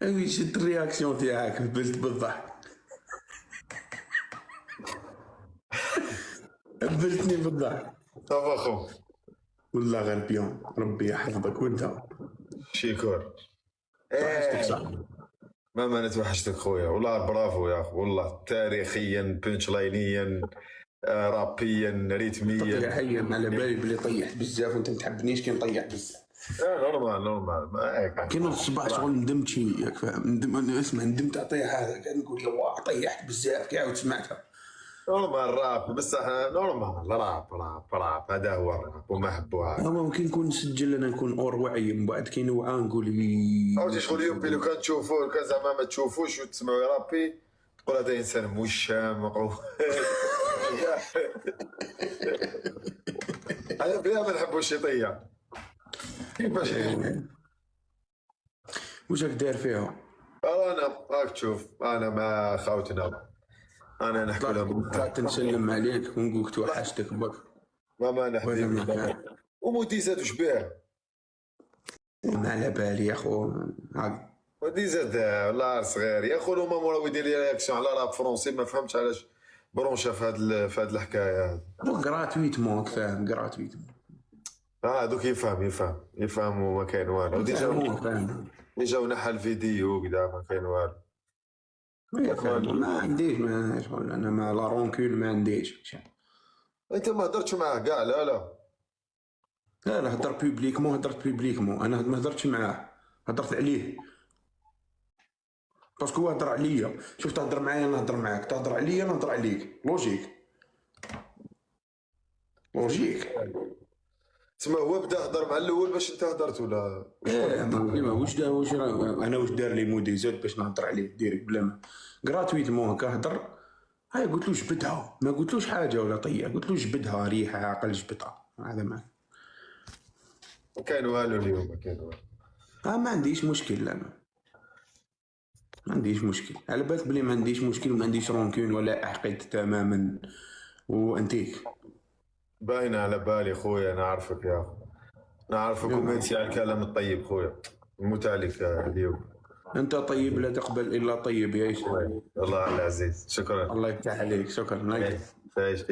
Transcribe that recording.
اي شفت الرياكسيون تاعك هبلت بالضحك. هبلتني بالضحك. صافا خو والله غير بيان، ربي يحفظك وانت. شيكور. توحشتك صاحبي. ما نتوحشتك خويا، والله برافو يا اخو، والله تاريخيا بنش لاينيا رابيا ريتميا. تطيحيا على بالي بلي طيحت بزاف وانت ما تحبنيش كي نطيح بزاف. نورمال ما هيك. كي نوض الصباح شغل ندمت شي ياك فاهم، اسمع ندمت على طيح هذا، كان نقول له واه طيحت بزاف كي عاود سمعتها. نورمال راب، بصح نورمال راب هذا هو الراب وما حبوها. هو ممكن نكون نسجل انا نكون اور وعي من بعد كي نوعى نقول عاودي شغل اليوم لو كان تشوفوه، كان زعما ما تشوفوش وتسمعوا رابي تقول هذا انسان موشام. هذا بلا ما نحبوا الشيطيه. كيفاش واش راك داير فيها؟ انا راك تشوف انا مع خاوتنا، انا نحكي لهم طلعت نسلم عليك ونقول لك توحشتك بك. ما نحكي وموديزات وش بيه. ما على بالي يا خو. موديزات والله صغير يا خو، هما مورا يدير لي رياكسيون على راب فرونسي، ما فهمتش علاش برونشا في هاد الحكايه هذه. غراتويتمون فاهم، غراتويتمون. دوك يفهم وما كاين والو. ديجا ونحى الفيديو كدا ما كاين والو. ما عنديش ما شغل انا مع لا رونكول ما عنديش. انت ما هضرتش معاه كاع؟ لا هضر بوبليكمون، هضرت بوبليكمون، انا ما هضرتش معاه، هضرت عليه باسكو هو هضر عليا. شوف تهضر معايا نهضر معاك، تهضر عليا نهضر عليك، لوجيك. تسمى هو بدا هضر مع الاول باش انت هضرت ولا؟ واش انا واش دار لي موديزات باش نهضر عليه ديريكت بلا ما غراتويتمون هكا هضر. هاي قلت له جبدها، ما قلتلوش حاجه ولا طيح، قلت له جبدها ريحه عقل جبدها، هذا ما كاين والو اليوم، ما كاين والو. ما عنديش مشكل، انا ما عنديش مشكل، على بالك بلي ما عنديش مشكل وما عنديش رونكون ولا احقد تماما وانتيك. باين على بالي خويا، نعرفك يا اخو، نعرفك وميرسي على الكلام الطيب خويا، نموت عليك اليوم. انت طيب لا تقبل الا طيب يا ايش. الله العزيز، شكرا. الله يفتح عليك، شكرا. تعيش.